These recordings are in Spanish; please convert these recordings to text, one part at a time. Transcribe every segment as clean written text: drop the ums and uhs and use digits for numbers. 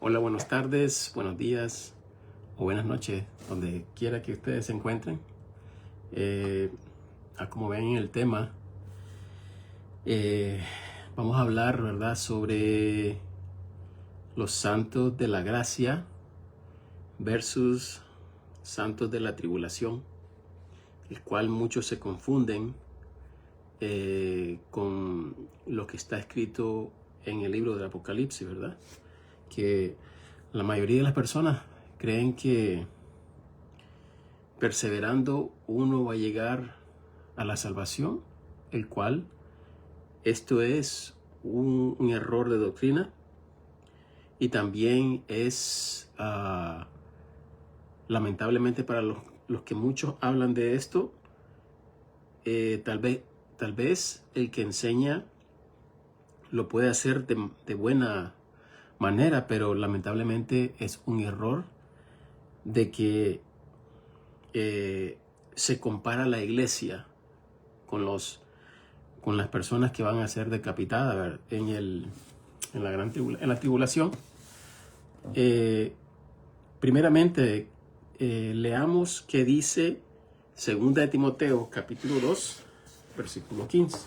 Hola, buenas tardes, buenos días o buenas noches, donde quiera que ustedes se encuentren. Como ven en el tema, vamos a hablar, ¿verdad?, sobre los santos de la gracia versus santos de la tribulación, el cual muchos se confunden con lo que está escrito en el libro del Apocalipsis, ¿verdad? Que la mayoría de las personas creen que perseverando uno va a llegar a la salvación, el cual esto es un error de doctrina y también es lamentablemente para los que muchos hablan de esto, tal vez el que enseña lo puede hacer de buena manera, pero lamentablemente es un error de que se compara la iglesia con las personas que van a ser decapitadas en la tribulación. Primeramente, leamos qué dice 2 de Timoteo, capítulo 2, versículo 15.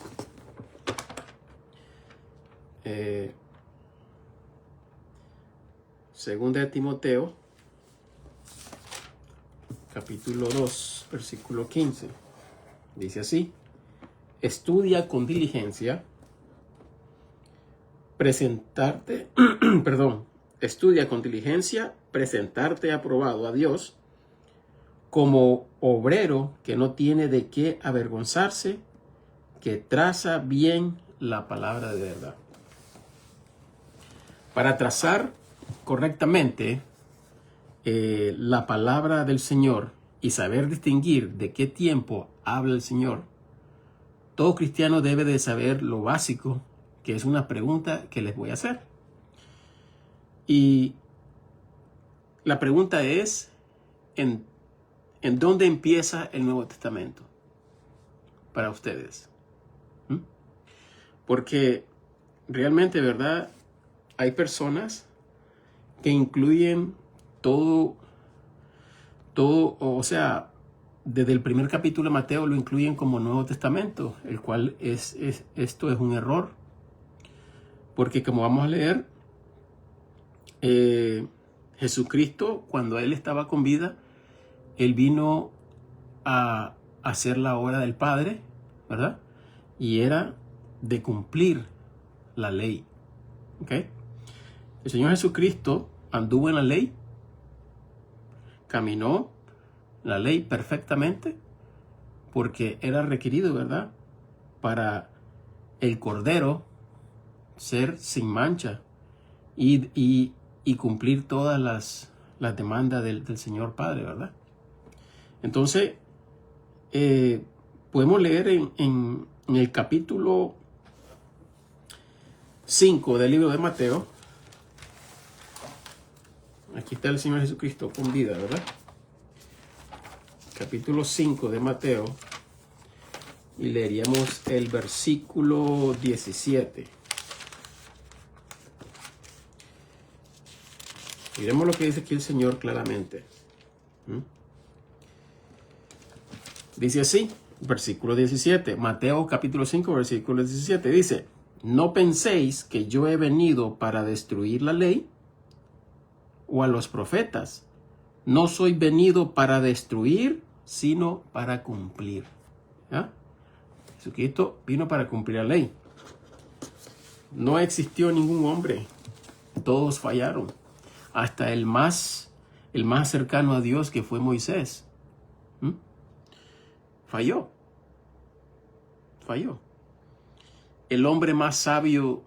Segunda de Timoteo, capítulo 2, versículo 15. Dice así: estudia con diligencia estudia con diligencia presentarte aprobado a Dios como obrero que no tiene de qué avergonzarse, que traza bien la palabra de verdad. Para trazar correctamente la palabra del Señor y saber distinguir de qué tiempo habla el Señor, todo cristiano debe de saber lo básico, que es una pregunta que les voy a hacer. Y la pregunta es, ¿en dónde empieza el Nuevo Testamento para ustedes? Porque realmente, ¿verdad?, hay personas que incluyen todo, o sea, desde el primer capítulo de Mateo lo incluyen como Nuevo Testamento, el cual esto es un error. Porque como vamos a leer, Jesucristo, cuando Él estaba con vida, Él vino a hacer la obra del Padre, ¿verdad? Y era de cumplir la ley. ¿Ok? El Señor Jesucristo anduvo en la ley, caminó la ley perfectamente, porque era requerido, ¿verdad?, para el Cordero ser sin mancha y cumplir todas las demandas del Señor Padre, ¿verdad? Entonces, podemos leer en el capítulo 5 del libro de Mateo. Aquí está el Señor Jesucristo con vida, ¿verdad? Capítulo 5 de Mateo. Y leeríamos el versículo 17. Miremos lo que dice aquí el Señor claramente. Dice así, versículo 17. Mateo capítulo 5, versículo 17. Dice: no penséis que yo he venido para destruir la ley o a los profetas. No soy venido para destruir, sino para cumplir. ¿Ya? Jesucristo vino para cumplir la ley. No existió ningún hombre. Todos fallaron. Hasta el más cercano a Dios, que fue Moisés. Falló. El hombre más sabio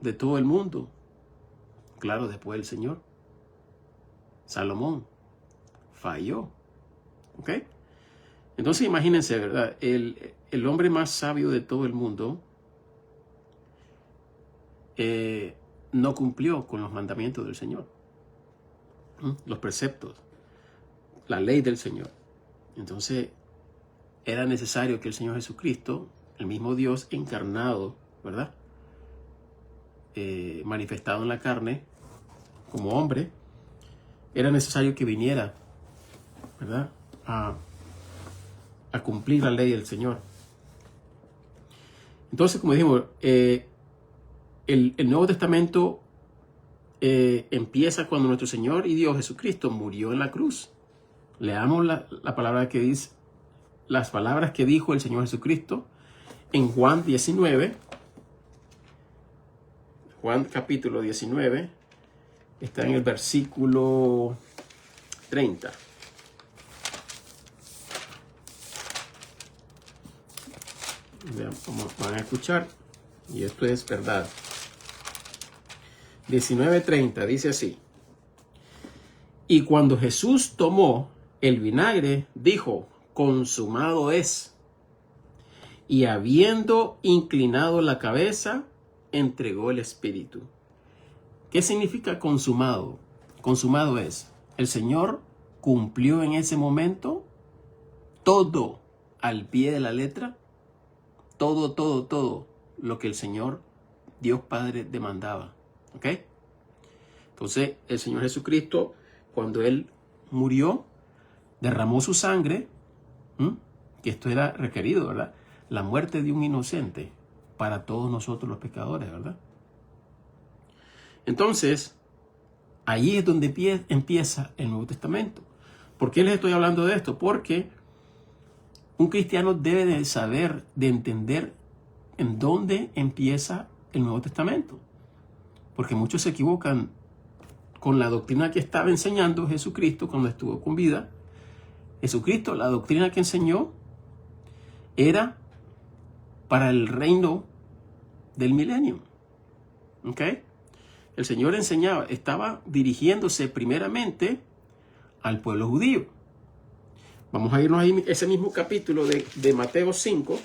de todo el mundo, claro, después del Señor, Salomón, falló. ¿Ok? Entonces imagínense, ¿verdad? El hombre más sabio de todo el mundo no cumplió con los mandamientos del Señor, los preceptos, la ley del Señor. Entonces era necesario que el Señor Jesucristo, el mismo Dios encarnado, ¿verdad?, manifestado en la carne, como hombre, era necesario que viniera, ¿verdad?, a cumplir la ley del Señor. Entonces, como dijimos, el Nuevo Testamento empieza cuando nuestro Señor y Dios Jesucristo murió en la cruz. Leamos la palabra que dice, las palabras que dijo el Señor Jesucristo en Juan 19. Juan capítulo 19 está en el versículo 30. Vean cómo van a escuchar, y esto es verdad. 19:30 dice así: y cuando Jesús tomó el vinagre, dijo, consumado es. Y habiendo inclinado la cabeza, entregó el espíritu. ¿Qué significa consumado? Consumado es, el Señor cumplió en ese momento todo al pie de la letra, todo lo que el Señor, Dios Padre, demandaba. ¿Ok? Entonces, el Señor Jesucristo, cuando Él murió, derramó su sangre, que esto era requerido, ¿verdad? La muerte de un inocente para todos nosotros los pecadores, ¿verdad? Entonces, ahí es donde empieza el Nuevo Testamento. ¿Por qué les estoy hablando de esto? Porque un cristiano debe de saber, de entender en dónde empieza el Nuevo Testamento. Porque muchos se equivocan con la doctrina que estaba enseñando Jesucristo cuando estuvo con vida. Jesucristo, la doctrina que enseñó era para el reino del milenio. ¿Ok? El Señor enseñaba, estaba dirigiéndose primeramente al pueblo judío. Vamos a irnos ahí, ese mismo capítulo de Mateo 5.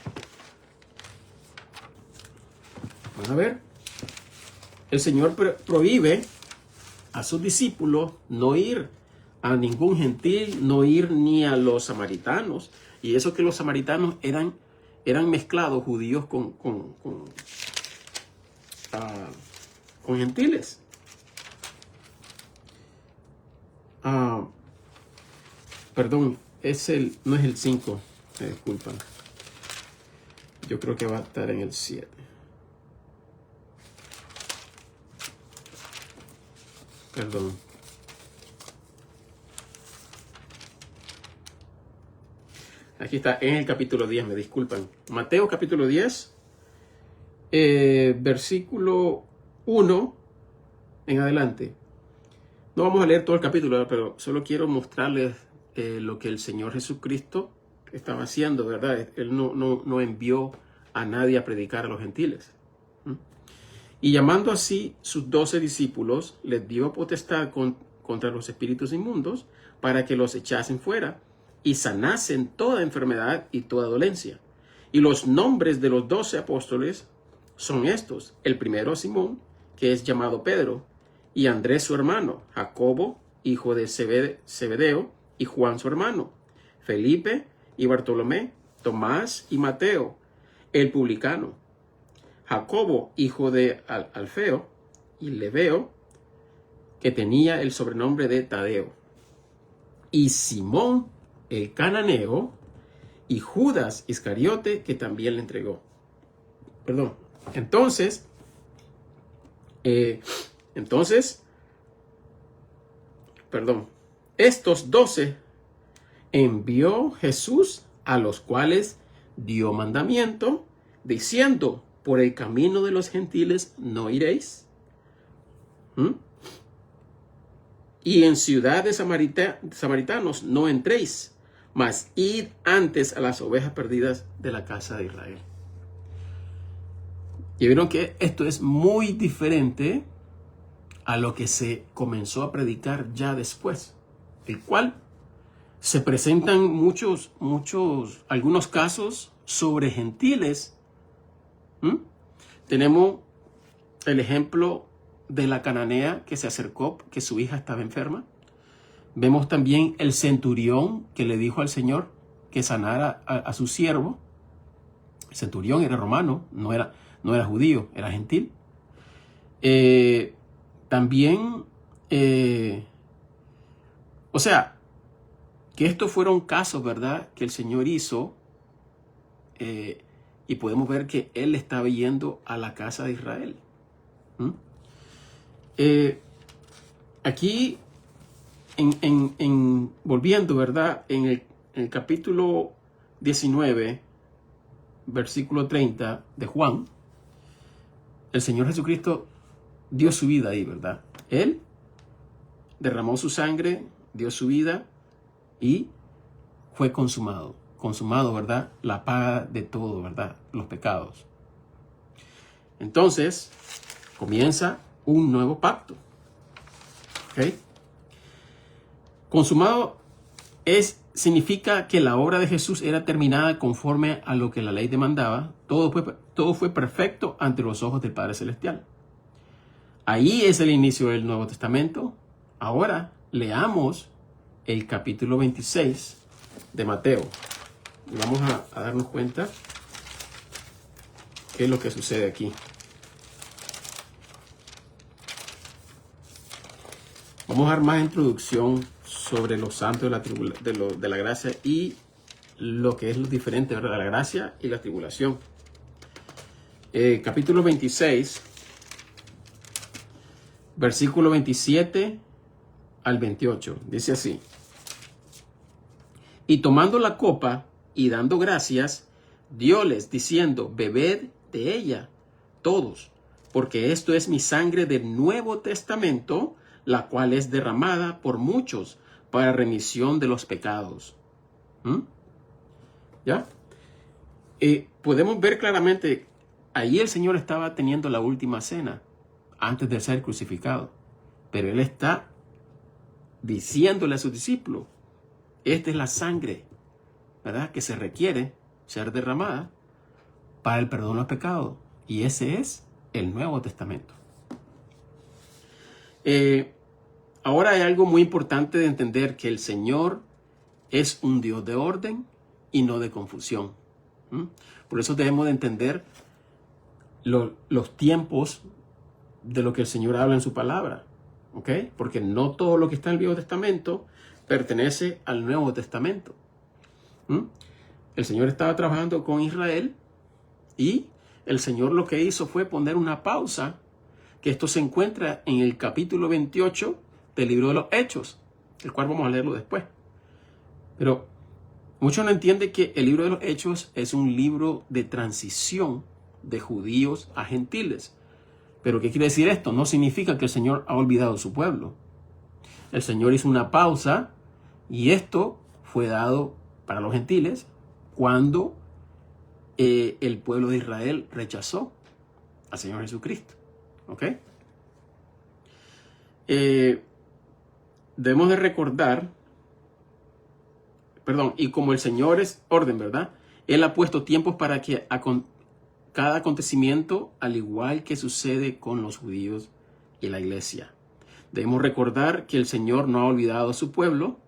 Van a ver. El Señor prohíbe a sus discípulos no ir a ningún gentil, no ir ni a los samaritanos. Y eso que los samaritanos eran mezclados judíos con gentiles. Perdón, no es el 5, me disculpan. Yo creo que va a estar en el 7. Perdón. Aquí está, en el capítulo 10, me disculpan. Mateo capítulo 10, versículo 1 en adelante. No vamos a leer todo el capítulo, pero solo quiero mostrarles lo que el Señor Jesucristo estaba haciendo, ¿verdad? Él no envió a nadie a predicar a los gentiles. Y llamando así sus 12 discípulos, les dio potestad contra los espíritus inmundos para que los echasen fuera y sanasen toda enfermedad y toda dolencia. Y los nombres de los 12 apóstoles son estos: el primero Simón, que es llamado Pedro, y Andrés su hermano, Jacobo, hijo de Zebedeo, y Juan su hermano, Felipe y Bartolomé, Tomás y Mateo, el publicano, Jacobo, hijo de Alfeo, y Lebeo, que tenía el sobrenombre de Tadeo, y Simón el cananeo, y Judas Iscariote, que también le entregó. Entonces, estos 12 envió Jesús, a los cuales dio mandamiento, diciendo: por el camino de los gentiles no iréis, y en ciudad de samaritanos no entréis, mas id antes a las ovejas perdidas de la casa de Israel. Y vieron que esto es muy diferente a lo que se comenzó a predicar ya después, el cual se presentan algunos casos sobre gentiles. Tenemos el ejemplo de la cananea que se acercó, que su hija estaba enferma. Vemos también el centurión que le dijo al Señor que sanara a su siervo. El centurión era romano, no era judío, era gentil. También O sea, que estos fueron casos, ¿verdad?, que el Señor hizo, y podemos ver que Él estaba yendo a la casa de Israel. Aquí, volviendo, ¿verdad?, en el capítulo 19, versículo 30 de Juan, el Señor Jesucristo dio su vida ahí, ¿verdad? Él derramó su sangre, dio su vida y fue consumado. Consumado, ¿verdad? La paga de todo, ¿verdad? Los pecados. Entonces, comienza un nuevo pacto. ¿Ok? Consumado significa que la obra de Jesús era terminada conforme a lo que la ley demandaba. Todo fue perfecto ante los ojos del Padre Celestial. Ahí es el inicio del Nuevo Testamento. Ahora leamos el capítulo 26 de Mateo. Y vamos a darnos cuenta qué es lo que sucede aquí. Vamos a dar más introducción sobre los santos de la gracia y lo que es lo diferente, ¿verdad?, de la gracia y la tribulación. Capítulo 26, versículo 27 al 28. Dice así: y tomando la copa y dando gracias, dióles diciendo: bebed de ella todos, porque esto es mi sangre del Nuevo Testamento, la cual es derramada por muchos para remisión de los pecados. ¿Ya? Podemos ver claramente, ahí el Señor estaba teniendo la última cena antes de ser crucificado. Pero Él está diciéndole a sus discípulos: esta es la sangre, ¿verdad?, que se requiere ser derramada para el perdón de los pecados. Y ese es el Nuevo Testamento. Ahora hay algo muy importante de entender, que el Señor es un Dios de orden y no de confusión. Por eso debemos de entender los tiempos de lo que el Señor habla en su palabra. ¿Ok? Porque no todo lo que está en el Viejo Testamento pertenece al Nuevo Testamento. El Señor estaba trabajando con Israel y el Señor lo que hizo fue poner una pausa, que esto se encuentra en el capítulo 28 del libro de los Hechos, el cual vamos a leerlo después. Pero muchos no entienden que el libro de los Hechos es un libro de transición de judíos a gentiles. Pero ¿qué quiere decir esto? No significa que el Señor ha olvidado a su pueblo. El Señor hizo una pausa y esto fue dado para los gentiles cuando el pueblo de Israel rechazó al Señor Jesucristo. ¿Ok? Debemos de recordar, y como el Señor es orden, ¿verdad?, Él ha puesto tiempos para que cada acontecimiento, al igual que sucede con los judíos y la iglesia. Debemos recordar que el Señor no ha olvidado a su pueblo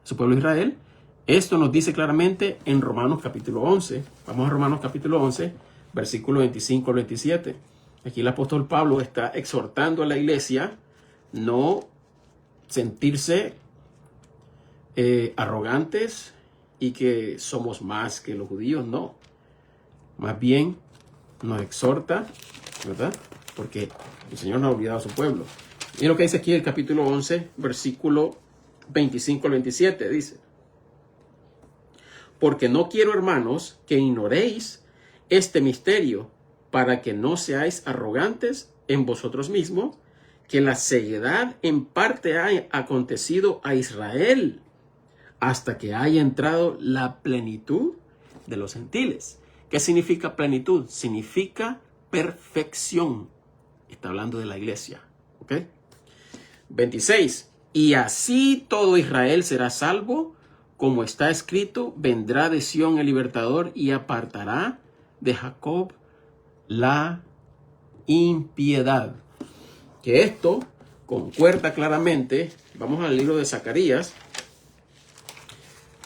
Israel. Esto nos dice claramente en Romanos capítulo 11. Vamos a Romanos capítulo 11, versículo 25 al 27. Aquí el apóstol Pablo está exhortando a la iglesia no sentirse arrogantes y que somos más que los judíos, no. Más bien nos exhorta, ¿verdad?, porque el Señor no ha olvidado a su pueblo. Y lo que dice aquí el capítulo 11, versículo 25 al 27, dice: porque no quiero, hermanos, que ignoréis este misterio, para que no seáis arrogantes en vosotros mismos, que la ceguedad en parte ha acontecido a Israel, hasta que haya entrado la plenitud de los gentiles. ¿Qué significa plenitud? Significa perfección. Está hablando de la iglesia. ¿Ok? 26. Y así todo Israel será salvo, como está escrito: vendrá de Sión el libertador y apartará de Jacob la impiedad. Que esto concuerda claramente. Vamos al libro de Zacarías.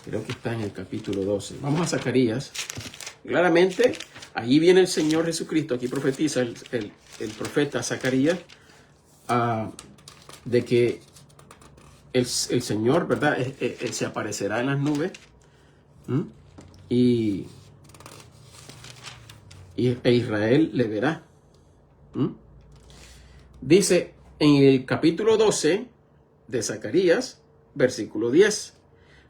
Creo que está en el capítulo 12. Vamos a Zacarías. Claramente, allí viene el Señor Jesucristo. Aquí profetiza el profeta Zacarías de que el Señor, ¿verdad? Se aparecerá en las nubes. Y Israel le verá. Dice en el capítulo 12 de Zacarías, versículo 10.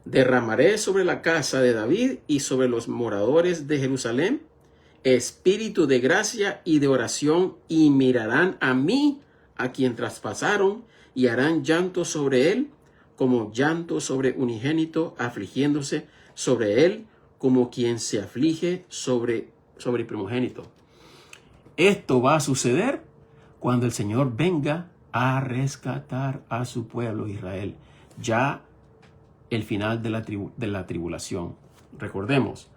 Derramaré sobre la casa de David y sobre los moradores de Jerusalén espíritu de gracia y de oración, y mirarán a mí, a quien traspasaron, y harán llanto sobre él, como llanto sobre unigénito, afligiéndose sobre él, como quien se aflige sobre primogénito. Esto va a suceder cuando el Señor venga a rescatar a su pueblo Israel. Ya el final de la tribulación. Recordemos,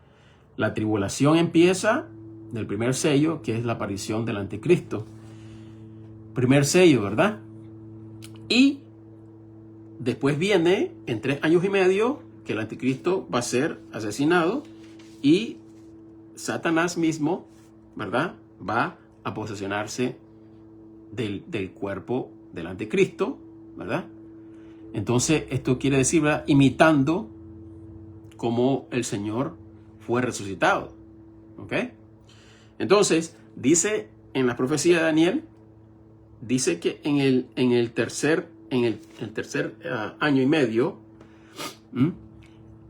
la tribulación empieza del primer sello, que es la aparición del anticristo. Primer sello, ¿verdad? Y después viene, en 3 años y medio, que el anticristo va a ser asesinado y Satanás mismo, ¿verdad?, va a posesionarse del cuerpo del anticristo, ¿verdad? Entonces, esto quiere decir, ¿verdad?, imitando cómo el Señor fue resucitado. ¿Ok? Entonces, dice en la profecía de Daniel, dice que en el tercer año y medio,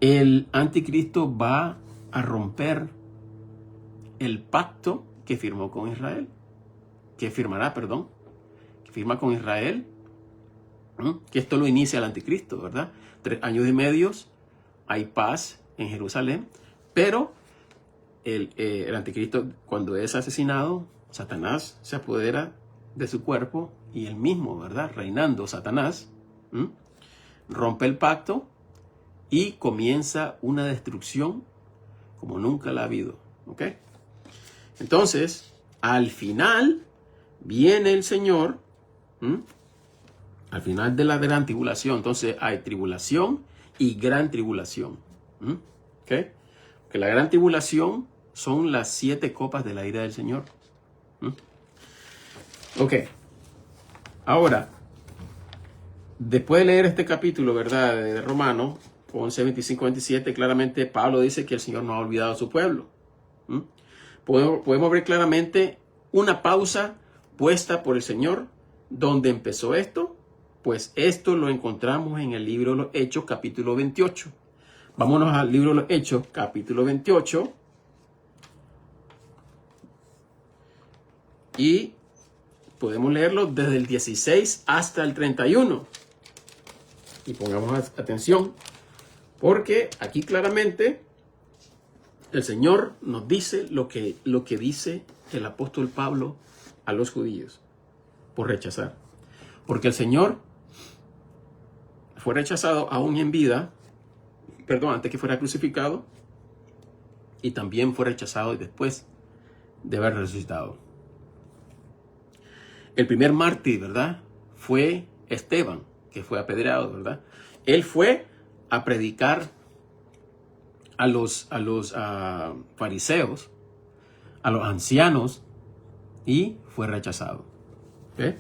el anticristo va a romper el pacto que firmó con Israel. Que firma con Israel. Que esto lo inicia el anticristo, ¿verdad? 3 años y medio, hay paz en Jerusalén, pero el anticristo, cuando es asesinado, Satanás se apodera de su cuerpo y él mismo, ¿verdad?, reinando Satanás, rompe el pacto y comienza una destrucción como nunca la ha habido. ¿Ok? Entonces, al final viene el Señor, al final de la gran tribulación. Entonces hay tribulación y gran tribulación. ¿Okay? Que la gran tribulación son las 7 copas de la ira del Señor. Ok. Ahora, después de leer este capítulo, ¿verdad?, de Romanos 11, 25, 27, claramente Pablo dice que el Señor no ha olvidado a su pueblo. Podemos ver claramente una pausa puesta por el Señor. ¿Dónde empezó esto? Pues esto lo encontramos en el libro de los Hechos, capítulo 28. Vámonos al libro de los Hechos, capítulo 28. Y podemos leerlo desde el 16 hasta el 31. Y pongamos atención, porque aquí claramente el Señor nos dice lo que dice el apóstol Pablo a los judíos por rechazar. Porque el Señor fue rechazado aún en vida, antes que fuera crucificado, y también fue rechazado después de haber resucitado. El primer mártir, ¿verdad?, fue Esteban, que fue apedreado, ¿verdad? Él fue a predicar a los fariseos, a los ancianos, y fue rechazado. ¿Okay?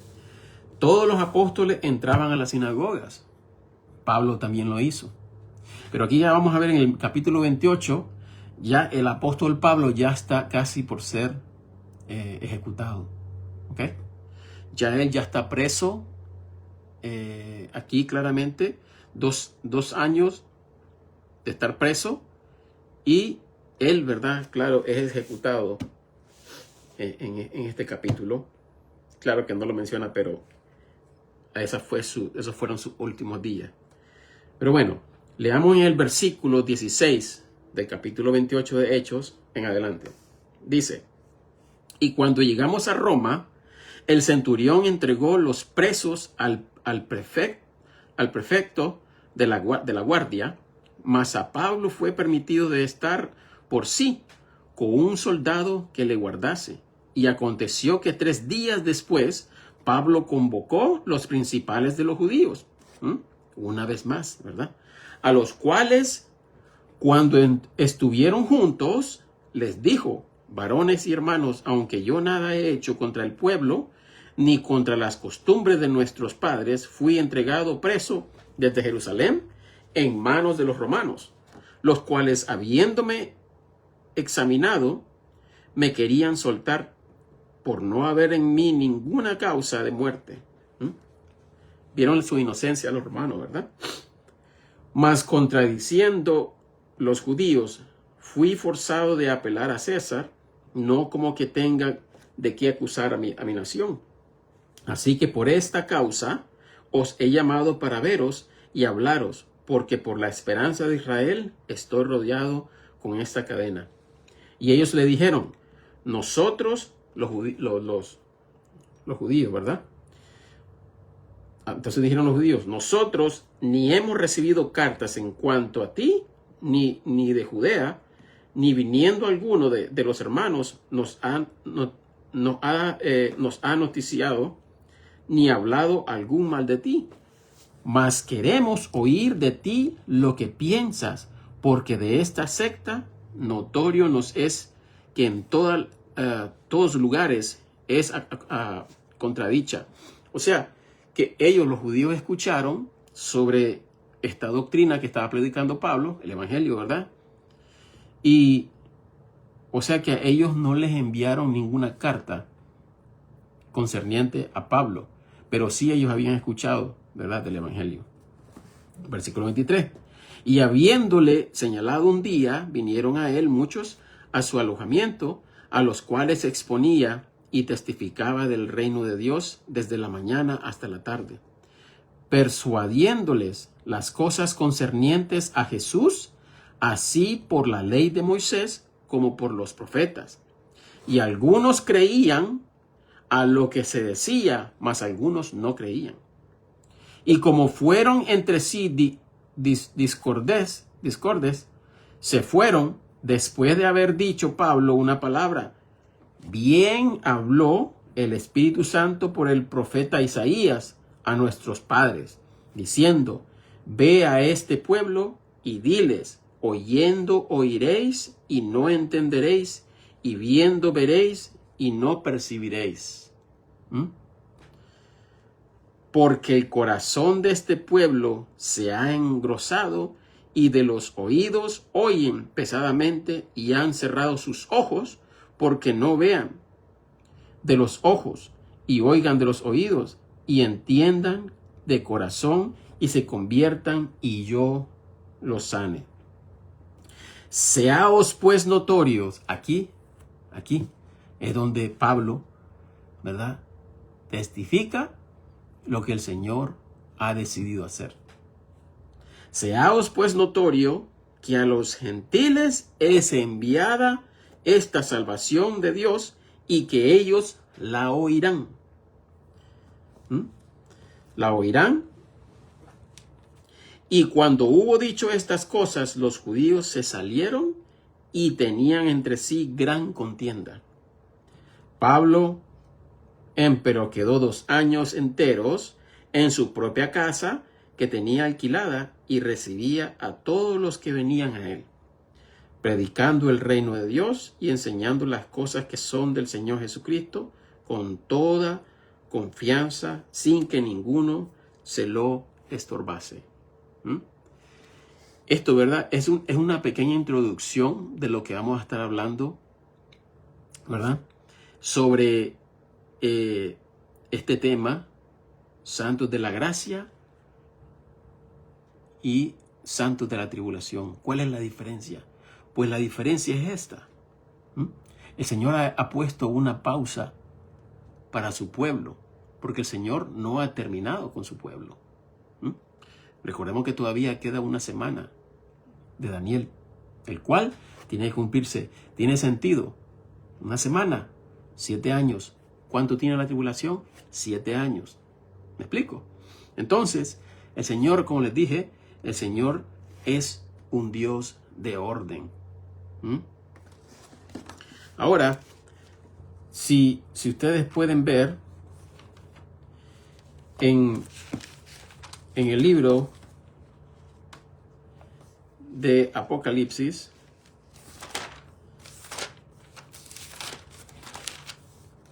Todos los apóstoles entraban a las sinagogas. Pablo también lo hizo. Pero aquí ya vamos a ver en el capítulo 28, ya el apóstol Pablo ya está casi por ser ejecutado. ¿Ok? Ya él ya está preso. Aquí claramente 2 años de estar preso, y él, ¿verdad?, claro, es ejecutado en este capítulo. Claro que no lo menciona, pero esos fueron sus últimos días. Pero bueno, leamos en el versículo 16 del capítulo 28 de Hechos en adelante. Dice: y cuando llegamos a Roma, el centurión entregó los presos al prefecto de la guardia, mas a Pablo fue permitido de estar por sí con un soldado que le guardase. Y aconteció que 3 días después, Pablo convocó los principales de los judíos, una vez más, ¿verdad?, a los cuales, cuando estuvieron juntos, les dijo: varones y hermanos, aunque yo nada he hecho contra el pueblo, ni contra las costumbres de nuestros padres fui entregado preso desde Jerusalén en manos de los romanos, los cuales, habiéndome examinado, me querían soltar por no haber en mí ninguna causa de muerte. Vieron su inocencia los romanos, ¿verdad? Mas contradiciendo los judíos, fui forzado de apelar a César, no como que tenga de qué acusar a mi nación. Así que por esta causa os he llamado para veros y hablaros, porque por la esperanza de Israel estoy rodeado con esta cadena. Y ellos le dijeron, nosotros, los judíos, ¿verdad? Entonces dijeron los judíos, nosotros ni hemos recibido cartas en cuanto a ti, ni de Judea, ni viniendo alguno de los hermanos nos ha noticiado, ni hablado algún mal de ti. Mas queremos oír de ti lo que piensas, porque de esta secta notorio nos es que en todos lugares es contradicha. O sea, que ellos, los judíos, escucharon sobre esta doctrina que estaba predicando Pablo, el evangelio, ¿verdad? Y, o sea que a ellos no les enviaron ninguna carta concerniente a Pablo, pero sí ellos habían escuchado, ¿verdad?, del evangelio. Versículo 23. Y habiéndole señalado un día, vinieron a él muchos a su alojamiento, a los cuales exponía y testificaba del reino de Dios desde la mañana hasta la tarde, persuadiéndoles las cosas concernientes a Jesús, así por la ley de Moisés como por los profetas. Y algunos creían a lo que se decía, mas algunos no creían. Y como fueron entre sí discordes, se fueron después de haber dicho Pablo una palabra. Bien habló el Espíritu Santo por el profeta Isaías a nuestros padres, diciendo, ve a este pueblo y diles, oyendo oiréis y no entenderéis, y viendo veréis y no percibiréis. Porque el corazón de este pueblo se ha engrosado y de los oídos oyen pesadamente y han cerrado sus ojos porque no vean de los ojos y oigan de los oídos y entiendan de corazón y se conviertan y yo los sane. Seaos pues notorios, aquí es donde Pablo, ¿verdad?, testifica lo que el Señor ha decidido hacer. Seaos pues notorio que a los gentiles es enviada esta salvación de Dios y que ellos la oirán. La oirán. Y cuando hubo dicho estas cosas, los judíos se salieron y tenían entre sí gran contienda. Pablo, empero, quedó 2 años enteros en su propia casa que tenía alquilada y recibía a todos los que venían a él, predicando el reino de Dios y enseñando las cosas que son del Señor Jesucristo con toda confianza, sin que ninguno se lo estorbase. Esto, ¿verdad?, es una pequeña introducción de lo que vamos a estar hablando, ¿verdad?, sobre este tema, santos de la gracia y santos de la tribulación. ¿Cuál es la diferencia? Pues la diferencia es esta. El Señor ha puesto una pausa para su pueblo, porque el Señor no ha terminado con su pueblo. Recordemos que todavía queda una semana de Daniel, el cual tiene que cumplirse. Tiene sentido. Una semana, 7 años. ¿Cuánto tiene la tribulación? 7 años. ¿Me explico? Entonces, el Señor, como les dije, el Señor es un Dios de orden. Ahora, si ustedes pueden ver en el libro de Apocalipsis,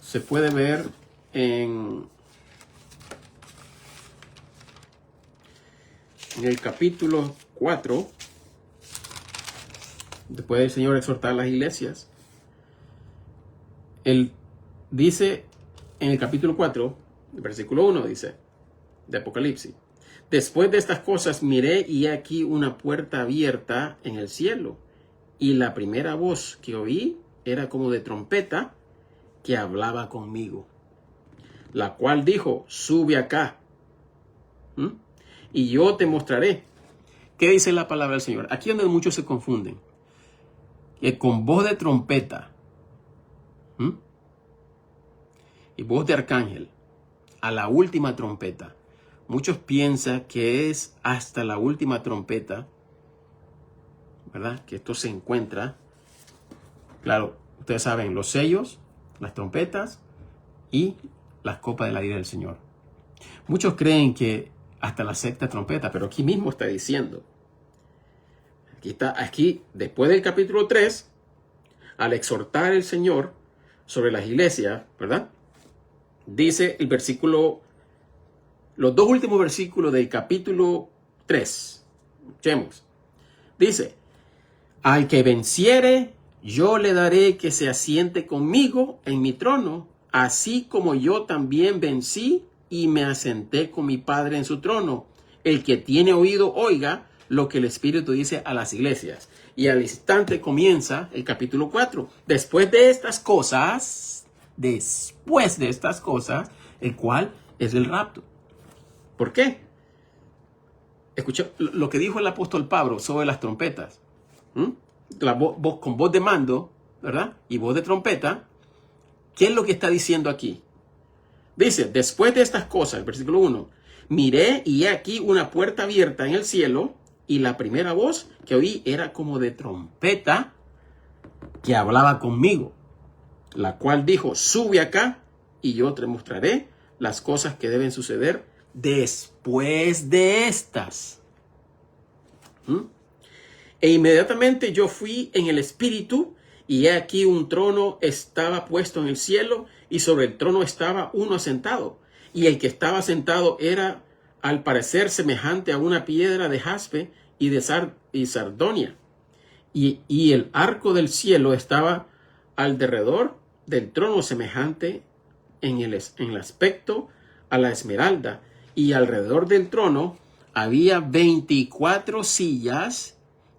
se puede ver en el capítulo 4, después del Señor exhortar a las iglesias, Él dice en el capítulo 4, versículo 1, dice, de Apocalipsis: después de estas cosas miré y he aquí una puerta abierta en el cielo, y la primera voz que oí era como de trompeta que hablaba conmigo, la cual dijo: sube acá, y yo te mostraré. ¿Qué dice la palabra del Señor? Aquí es donde muchos se confunden. Que con voz de trompeta y voz de arcángel a la última trompeta. Muchos piensan que es hasta la última trompeta, ¿verdad? Que esto se encuentra. Claro, ustedes saben, los sellos, las trompetas y las copas de la ira del Señor. Muchos creen que hasta la sexta trompeta, pero aquí mismo está diciendo. Aquí, después del capítulo 3, al exhortar el Señor sobre las iglesias, ¿verdad? Dice el versículo, los dos últimos versículos del capítulo 3. Escuchemos. Dice: al que venciere, yo le daré que se asiente conmigo en mi trono, así como yo también vencí y me asenté con mi Padre en su trono. El que tiene oído, oiga lo que el Espíritu dice a las iglesias. Y al instante comienza el capítulo 4. Después de estas cosas, el cual es el rapto. ¿Por qué? Escucha lo que dijo el apóstol Pablo sobre las trompetas. La voz con voz de mando, ¿verdad? Y voz de trompeta. ¿Qué es lo que está diciendo aquí? Dice: después de estas cosas, el versículo 1, miré y he aquí una puerta abierta en el cielo, y la primera voz que oí era como de trompeta que hablaba conmigo, la cual dijo: sube acá y yo te mostraré las cosas que deben suceder después de estas. E inmediatamente yo fui en el espíritu, y he aquí un trono estaba puesto en el cielo, y sobre el trono estaba uno sentado, y el que estaba sentado era al parecer semejante a una piedra de jaspe y de sardonia, y el arco del cielo estaba alrededor del trono, semejante en el aspecto a la esmeralda, y alrededor del trono había 24 sillas,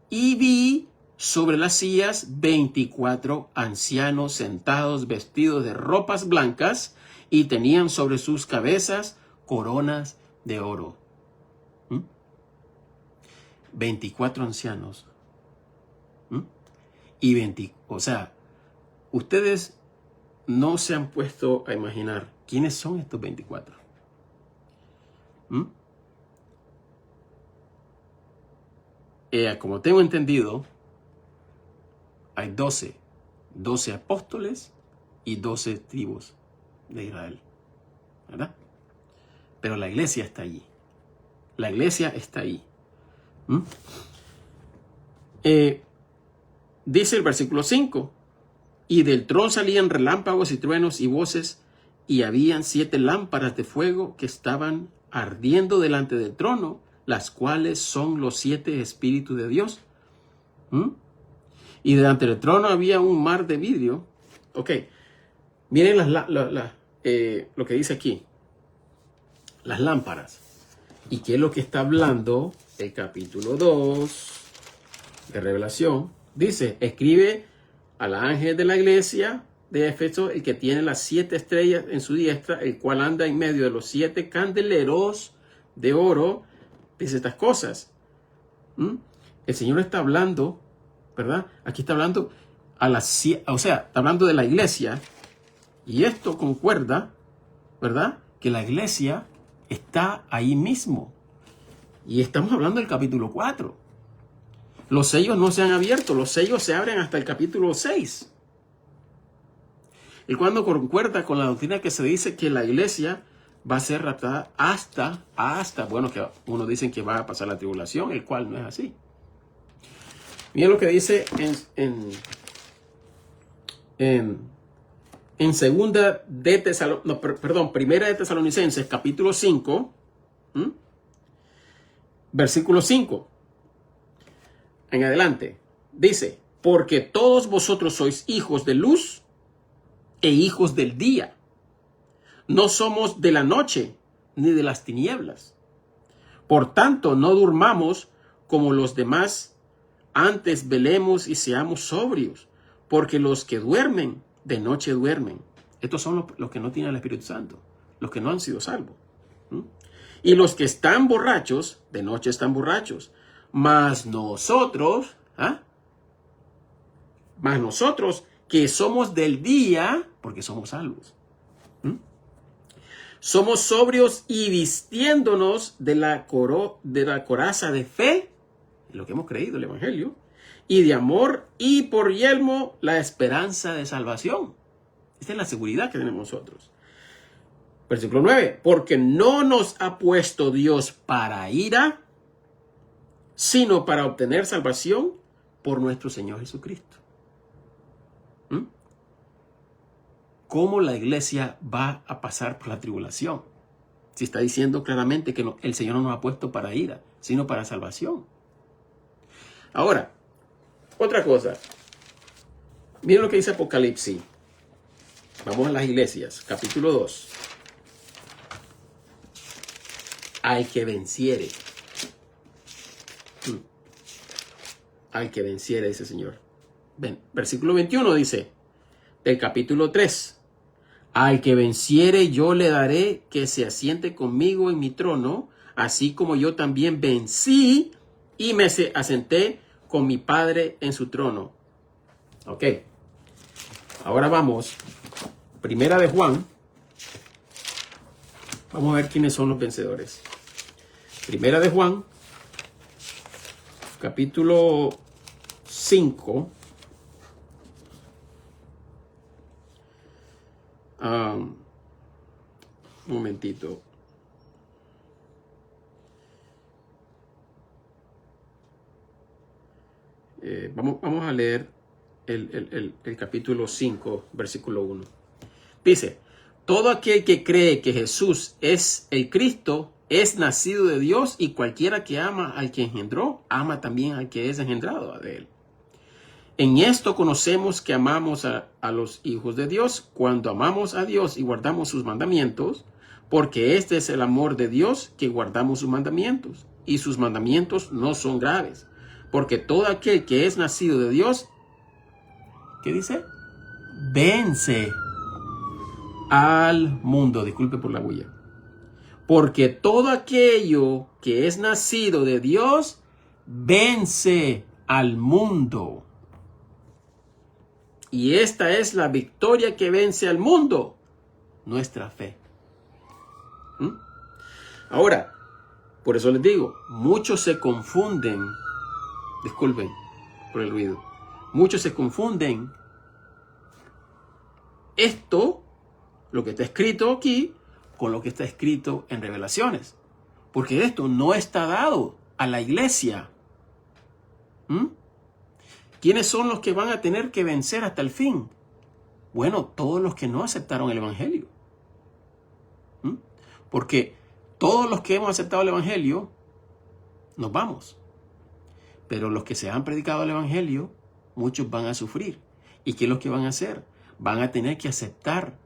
y vi sobre las sillas 24 ancianos sentados, vestidos de ropas blancas, y tenían sobre sus cabezas coronas de oro. 24 ancianos. O sea, ustedes no se han puesto a imaginar quiénes son estos 24. Como tengo entendido, hay 12 apóstoles y 12 tribus de Israel, ¿verdad? Pero la iglesia está allí. La iglesia está ahí. Dice el versículo 5: y del trono salían relámpagos y truenos y voces, y habían 7 lámparas de fuego que estaban ardiendo delante del trono, las cuales son los 7 espíritus de Dios. Y delante del trono había un mar de vidrio. Ok, miren lo que dice aquí. Las lámparas. ¿Y qué es lo que está hablando el capítulo 2 de Revelación? Dice: escribe al ángel de la iglesia de Éfeso, el que tiene las 7 estrellas en su diestra, el cual anda en medio de los 7 candeleros de oro. Dice estas cosas. El Señor está hablando, ¿verdad? Aquí está hablando está hablando de la iglesia, y esto concuerda, ¿verdad? Que la iglesia está ahí mismo. Y estamos hablando del capítulo 4. Los sellos no se han abierto, los sellos se abren hasta el capítulo 6. Y cuando concuerda con la doctrina que se dice que la iglesia va a ser raptada hasta, bueno, que unos dicen que va a pasar la tribulación, el cual no es así. Miren lo que dice en en Primera de Tesalonicenses, capítulo 5, versículo 5. En adelante, dice, porque todos vosotros sois hijos de luz e hijos del día. No somos de la noche ni de las tinieblas. Por tanto, no durmamos como los demás, antes velemos y seamos sobrios, porque los que duermen, de noche duermen. Estos son los que no tienen el Espíritu Santo, los que no han sido salvos. Y los que están borrachos, de noche están borrachos. Mas nosotros que somos del día, porque somos salvos, somos sobrios y vistiéndonos de la coraza de fe, en lo que hemos creído, el Evangelio, y de amor, y por yelmo la esperanza de salvación. Esta es la seguridad que tenemos nosotros. Versículo 9. Porque no nos ha puesto Dios para ira, sino para obtener salvación por nuestro Señor Jesucristo. ¿Cómo la iglesia va a pasar por la tribulación? Si está diciendo claramente que el Señor no nos ha puesto para ira, sino para salvación. Ahora, otra cosa. Miren lo que dice Apocalipsis. Vamos a las iglesias, capítulo 2. Al que venciere. Al que venciere, dice el Señor. Ven, versículo 21 dice, del capítulo 3. Al que venciere yo le daré que se asiente conmigo en mi trono, así como yo también vencí y me asenté con mi Padre en su trono. Ok. Ahora vamos. Primera de Juan. Vamos a ver quiénes son los vencedores. Primera de Juan. Capítulo 5. Un momentito. Vamos a leer el capítulo 5, versículo 1. Dice, todo aquel que cree que Jesús es el Cristo es nacido de Dios, y cualquiera que ama al que engendró, ama también al que es engendrado de él. En esto conocemos que amamos a los hijos de Dios, cuando amamos a Dios y guardamos sus mandamientos, porque este es el amor de Dios, que guardamos sus mandamientos, y sus mandamientos no son graves, porque todo aquel que es nacido de Dios, ¿qué dice? Vence al mundo. Disculpe por la bulla. Porque todo aquello que es nacido de Dios, vence al mundo. Y esta es la victoria que vence al mundo, nuestra fe. Ahora, por eso les digo, muchos se confunden, disculpen por el ruido, muchos se confunden esto, lo que está escrito aquí, con lo que está escrito en Revelaciones. Porque esto no está dado a la iglesia. ¿Quiénes son los que van a tener que vencer hasta el fin? Bueno, todos los que no aceptaron el Evangelio. Porque todos los que hemos aceptado el Evangelio, nos vamos. Pero los que se han predicado el Evangelio, muchos van a sufrir. ¿Y qué es lo que van a hacer? Van a tener que aceptar.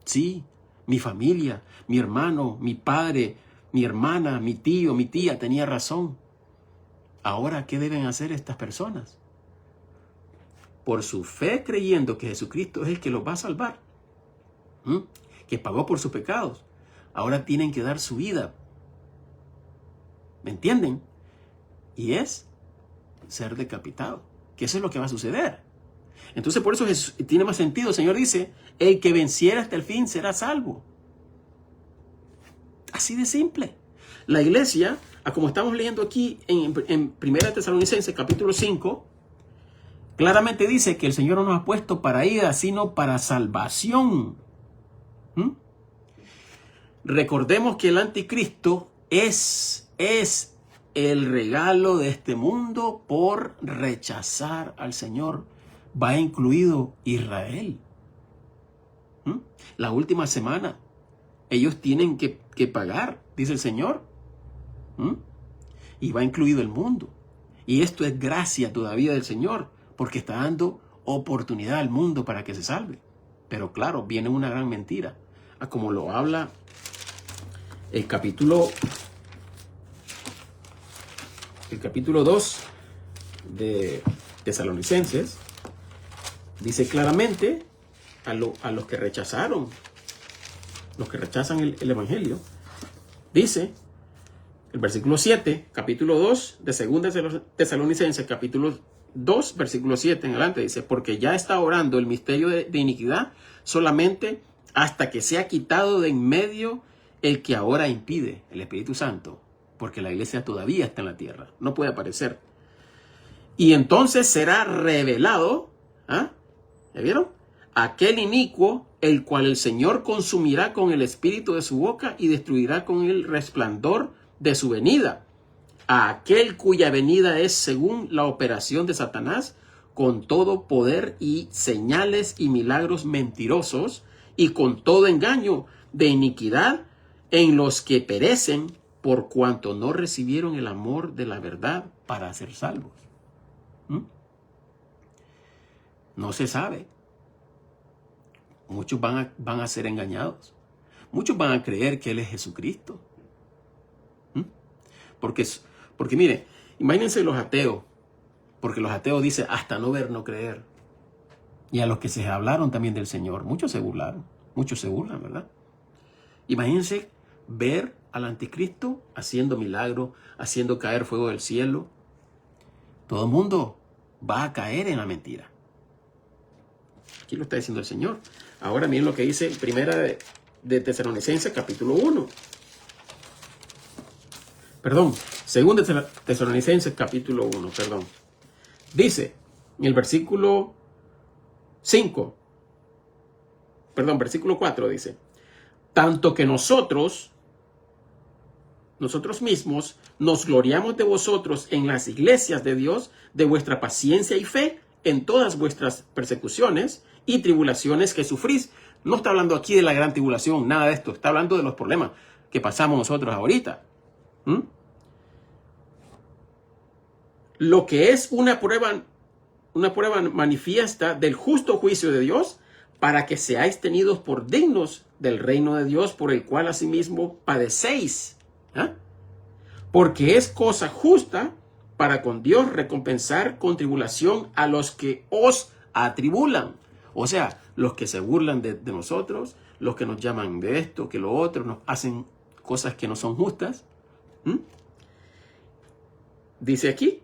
Sí, mi familia, mi hermano, mi padre, mi hermana, mi tío, mi tía tenía razón. Ahora, ¿qué deben hacer estas personas? Por su fe, creyendo que Jesucristo es el que los va a salvar, que pagó por sus pecados, ahora tienen que dar su vida. ¿Me entienden? Y es ser decapitado, que eso es lo que va a suceder. Entonces, por eso tiene más sentido. El Señor dice, el que venciera hasta el fin será salvo. Así de simple. La iglesia, como estamos leyendo aquí en Primera Tesalonicenses, capítulo 5, claramente dice que el Señor no nos ha puesto para ira, sino para salvación. Recordemos que el anticristo es el regalo de este mundo por rechazar al Señor, va incluido Israel. La última semana, ellos tienen que pagar, dice el Señor. Y va incluido el mundo. Y esto es gracia todavía del Señor, porque está dando oportunidad al mundo para que se salve. Pero claro, viene una gran mentira. Como lo habla el capítulo 2 de Tesalonicenses, dice claramente a los que rechazaron, los que rechazan el Evangelio, dice el versículo 7, capítulo 2 de 2 Tesalonicenses, capítulo 2, versículo 7 en adelante, dice, porque ya está orando el misterio de iniquidad solamente hasta que sea quitado de en medio el que ahora impide, el Espíritu Santo, porque la iglesia todavía está en la tierra, no puede aparecer. Y entonces será revelado, ¿ya vieron? Aquel inicuo, el cual el Señor consumirá con el espíritu de su boca y destruirá con el resplandor de su venida. A aquel cuya venida es según la operación de Satanás, con todo poder y señales y milagros mentirosos, y con todo engaño de iniquidad en los que perecen, por cuanto no recibieron el amor de la verdad para ser salvos. No se sabe. Muchos van a ser engañados. Muchos van a creer que Él es Jesucristo. Porque mire, imagínense los ateos. Porque los ateos dicen hasta no ver, no creer. Y a los que se hablaron también del Señor, muchos se burlaron. Muchos se burlan, ¿verdad? Imagínense ver al anticristo haciendo milagros, haciendo caer fuego del cielo. Todo el mundo va a caer en la mentira. Aquí lo está diciendo el Señor. Ahora miren lo que dice primera de Tesalonicenses, capítulo 1. Perdón, segunda de Tesalonicenses, capítulo 1, perdón. Dice, en el versículo 5, perdón, versículo 4 dice, tanto que nosotros mismos nos gloriamos de vosotros en las iglesias de Dios, de vuestra paciencia y fe en todas vuestras persecuciones y tribulaciones que sufrís. No está hablando aquí de la gran tribulación, nada de esto. Está hablando de los problemas que pasamos nosotros ahorita. Lo que es una prueba manifiesta del justo juicio de Dios, para que seáis tenidos por dignos del reino de Dios, por el cual asimismo padecéis. Porque es cosa justa para con Dios recompensar con tribulación a los que os atribulan. O sea, los que se burlan de nosotros, los que nos llaman de esto, que lo otro, nos hacen cosas que no son justas. Dice aquí,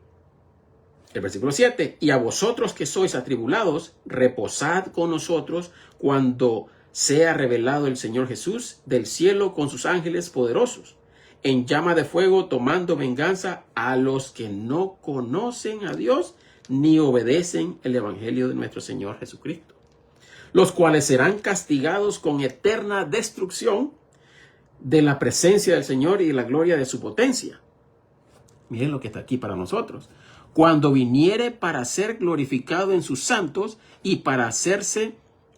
el versículo 7, y a vosotros que sois atribulados, reposad con nosotros cuando sea revelado el Señor Jesús del cielo con sus ángeles poderosos, en llama de fuego, tomando venganza a los que no conocen a Dios ni obedecen el evangelio de nuestro Señor Jesucristo, los cuales serán castigados con eterna destrucción de la presencia del Señor y de la gloria de su potencia. Miren lo que está aquí para nosotros. Cuando viniere para ser glorificado en sus santos y para hacerse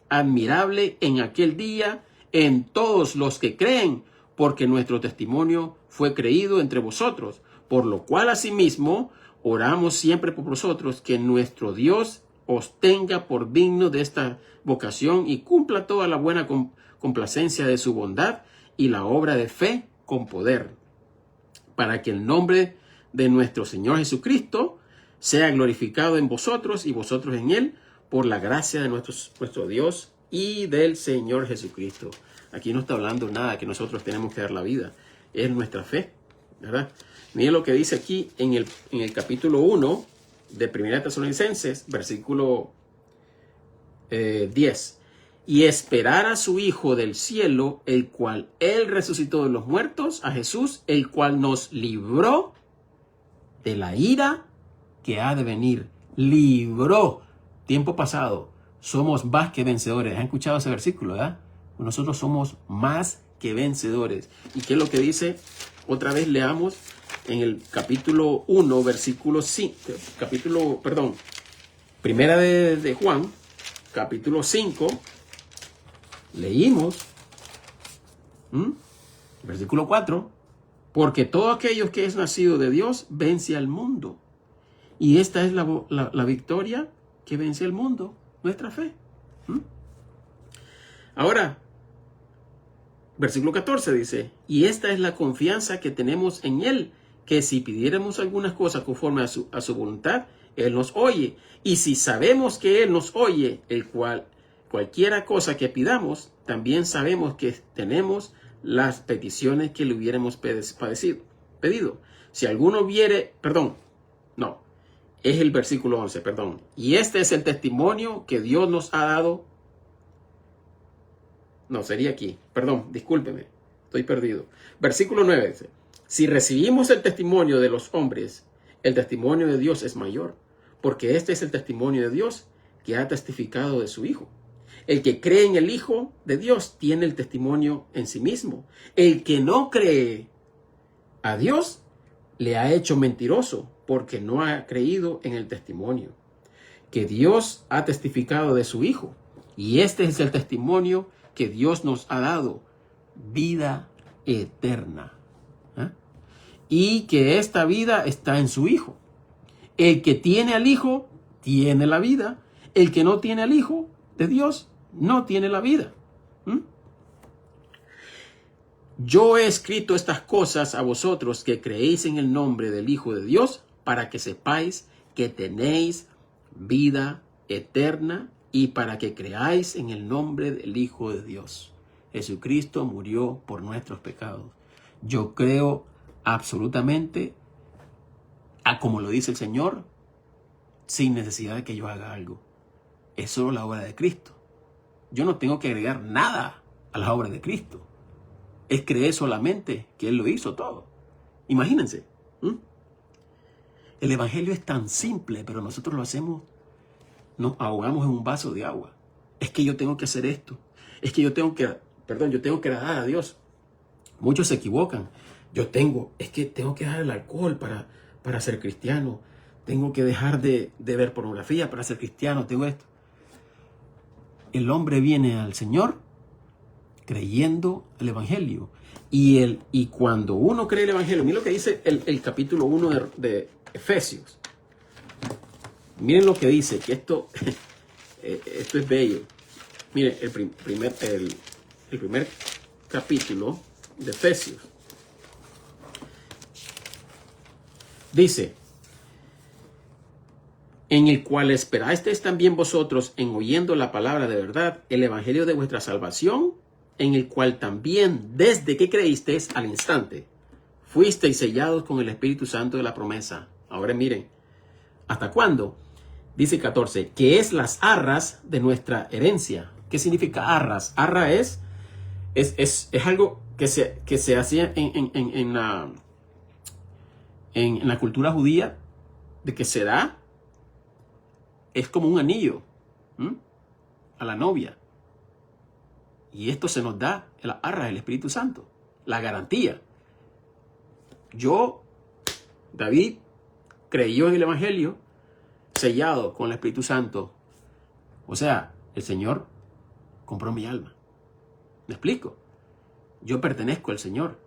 admirable en aquel día en todos los que creen, porque nuestro testimonio fue creído entre vosotros, por lo cual asimismo oramos siempre por vosotros, que nuestro Dios os tenga por digno de esta vocación y cumpla toda la buena complacencia de su bondad y la obra de fe con poder, para que el nombre de nuestro Señor Jesucristo sea glorificado en vosotros y vosotros en Él, por la gracia de nuestro Dios y del Señor Jesucristo. Aquí no está hablando nada que nosotros tenemos que dar la vida, es nuestra fe, ¿verdad? Miren lo que dice aquí en el capítulo 1 de Primera Tesalonicenses, versículo 10. Y esperar a su Hijo del cielo, el cual Él resucitó de los muertos, a Jesús, el cual nos libró de la ira que ha de venir. Libró. Tiempo pasado. Somos más que vencedores. ¿Han escuchado ese versículo, verdad? Nosotros somos más que vencedores. ¿Y qué es lo que dice? Otra vez leamos en el capítulo 1, versículo 5. Primera de Juan, capítulo 5, leímos, versículo 4, porque todo aquello que es nacido de Dios vence al mundo. Y esta es la victoria que vence al mundo, nuestra fe. Ahora, versículo 14 dice, y esta es la confianza que tenemos en Él, que si pidiéramos algunas cosas conforme a su voluntad, Él nos oye. Y si sabemos que Él nos oye, cualquiera cosa que pidamos, también sabemos que tenemos las peticiones que le hubiéramos pedido. Si alguno es el versículo 11, perdón. Y este es el testimonio que Dios nos ha dado. No, sería aquí. Perdón, discúlpeme. Estoy perdido. Versículo 9 dice, si recibimos el testimonio de los hombres, el testimonio de Dios es mayor, porque este es el testimonio de Dios que ha testificado de su Hijo. El que cree en el Hijo de Dios tiene el testimonio en sí mismo. El que no cree a Dios le ha hecho mentiroso, porque no ha creído en el testimonio que Dios ha testificado de su Hijo. Y este es el testimonio que Dios nos ha dado, vida eterna. Y que esta vida está en su Hijo. El que tiene al Hijo tiene la vida. El que no tiene al Hijo de Dios no tiene la vida. Yo he escrito estas cosas a vosotros que creéis en el nombre del Hijo de Dios, para que sepáis que tenéis vida eterna y para que creáis en el nombre del Hijo de Dios. Jesucristo murió por nuestros pecados. Yo creo absolutamente como lo dice el Señor, sin necesidad de que yo haga algo. Es solo la obra de Cristo. Yo no tengo que agregar nada a la obra de Cristo. Es creer solamente que Él lo hizo todo. Imagínense. El Evangelio es tan simple, pero nosotros lo hacemos, nos ahogamos en un vaso de agua. Es que yo tengo que hacer esto. Es que yo tengo que agradar a Dios. Muchos se equivocan. Es que tengo que dejar el alcohol para ser cristiano. Tengo que dejar de ver pornografía para ser cristiano. Tengo esto. El hombre viene al Señor creyendo el Evangelio. Y cuando uno cree el Evangelio, miren lo que dice el capítulo 1 de Efesios. Miren lo que dice, que esto es bello. Miren, el primer capítulo de Efesios. Dice, en el cual esperasteis también vosotros en oyendo la palabra de verdad, el evangelio de vuestra salvación, en el cual también desde que creísteis al instante, fuisteis sellados con el Espíritu Santo de la promesa. Ahora miren, ¿hasta cuándo? Dice 14, que es las arras de nuestra herencia. ¿Qué significa arras? Arra es algo que se hacía en la cultura judía, de que se da, es como un anillo a la novia. Y esto se nos da en la arra del Espíritu Santo, la garantía. David, creyó en el Evangelio, sellado con el Espíritu Santo. O sea, el Señor compró mi alma. ¿Me explico? Yo pertenezco al Señor.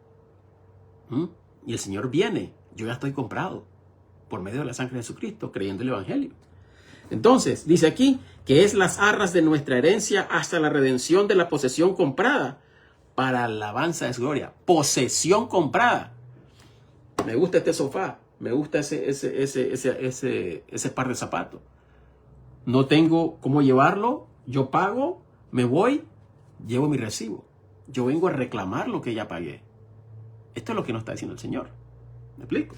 Y el Señor viene. Yo ya estoy comprado por medio de la sangre de Jesucristo, creyendo el Evangelio. Entonces, dice aquí que es las arras de nuestra herencia hasta la redención de la posesión comprada para alabanza de su gloria. Posesión comprada. Me gusta este sofá. Me gusta ese par de zapatos. No tengo cómo llevarlo. Yo pago, me voy, llevo mi recibo. Yo vengo a reclamar lo que ya pagué. Esto es lo que nos está diciendo el Señor. ¿Me explico?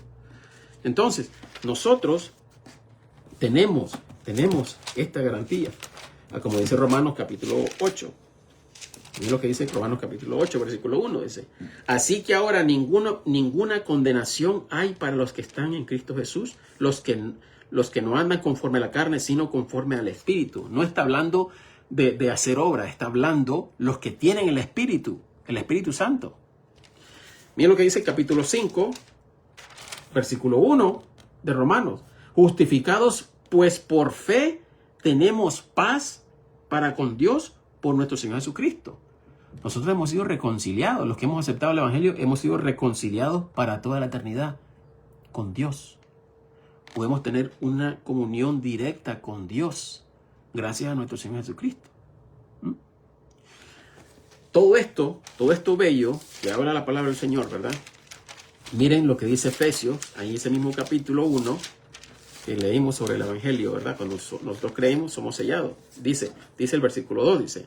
Entonces, nosotros tenemos esta garantía. Como dice Romanos capítulo 8. Miren lo que dice Romanos capítulo 8, versículo 1. Dice, así que ahora ninguna condenación hay para los que están en Cristo Jesús, los que no andan conforme a la carne, sino conforme al Espíritu. No está hablando de hacer obra, está hablando los que tienen el Espíritu Santo. Miren lo que dice el capítulo 5, versículo 1 de Romanos. Justificados pues por fe, tenemos paz para con Dios por nuestro Señor Jesucristo. Nosotros hemos sido reconciliados. Los que hemos aceptado el Evangelio hemos sido reconciliados para toda la eternidad con Dios. Podemos tener una comunión directa con Dios gracias a nuestro Señor Jesucristo. Todo esto bello que habla la palabra del Señor, ¿verdad? Miren lo que dice Efesios, ahí en ese mismo capítulo 1, que leímos sobre el Evangelio, ¿verdad? Cuando nosotros creemos, somos sellados. Dice el versículo 2, dice: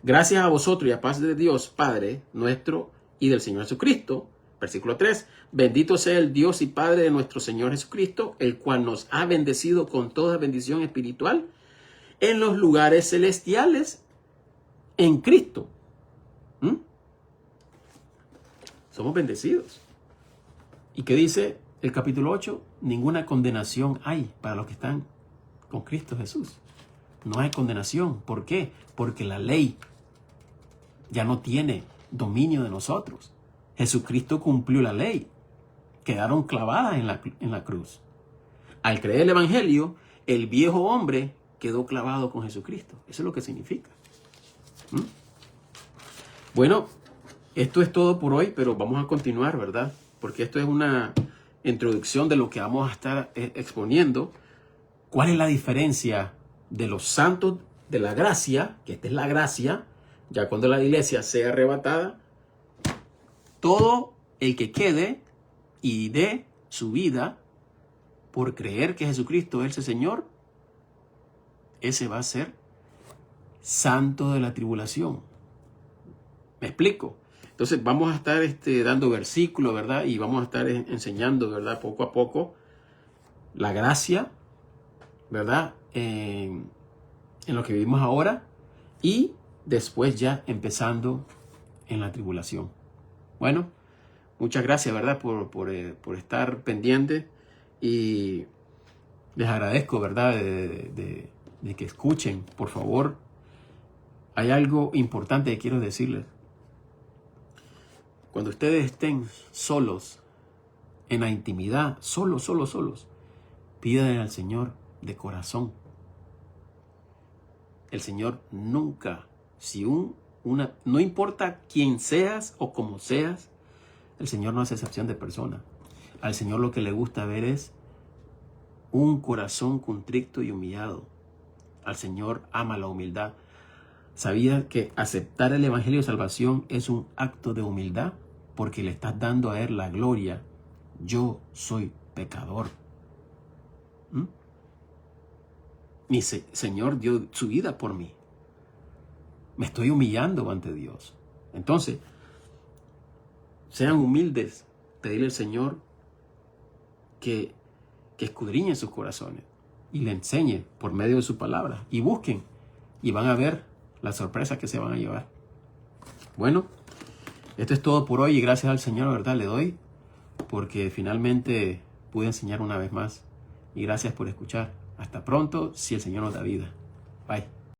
gracias a vosotros y a paz de Dios, Padre nuestro y del Señor Jesucristo. Versículo 3, bendito sea el Dios y Padre de nuestro Señor Jesucristo, el cual nos ha bendecido con toda bendición espiritual en los lugares celestiales en Cristo. Somos bendecidos. ¿Y qué dice el capítulo 8? Ninguna condenación hay para los que están con Cristo Jesús. No hay condenación. ¿Por qué? Porque la ley ya no tiene dominio de nosotros. Jesucristo cumplió la ley. Quedaron clavadas en la cruz. Al creer el Evangelio, el viejo hombre quedó clavado con Jesucristo. Eso es lo que significa. Bueno, esto es todo por hoy, pero vamos a continuar, ¿verdad? Porque esto es una introducción de lo que vamos a estar exponiendo. ¿Cuál es la diferencia de los santos de la gracia? Que esta es la gracia. Ya cuando la iglesia sea arrebatada, todo el que quede y dé su vida por creer que Jesucristo es el Señor, ese va a ser santo de la tribulación. ¿Me explico? Entonces vamos a estar dando versículos, ¿verdad? Y vamos a estar enseñando, ¿verdad? Poco a poco la gracia, ¿verdad? En lo que vivimos ahora y después ya empezando en la tribulación. Bueno, muchas gracias, ¿verdad? Por estar pendiente y les agradezco, ¿verdad? De que escuchen, por favor. Hay algo importante que quiero decirles. Cuando ustedes estén solos, en la intimidad, solos, pídanle al Señor de corazón. El Señor nunca, no importa quién seas o cómo seas, el Señor no hace excepción de persona. Al Señor lo que le gusta ver es un corazón contrito y humillado. Al Señor ama la humildad. ¿Sabías que aceptar el Evangelio de Salvación es un acto de humildad? Porque le estás dando a Él la gloria. Yo soy pecador. Mi Señor dio su vida por mí. Me estoy humillando ante Dios. Entonces, sean humildes. Pedirle al Señor que escudriñe sus corazones y le enseñe por medio de su palabra. Y busquen y van a ver las sorpresas que se van a llevar. Bueno, esto es todo por hoy y gracias al Señor, ¿verdad? Le doy porque finalmente pude enseñar una vez más. Y gracias por escuchar. Hasta pronto, si el Señor nos da vida. Bye.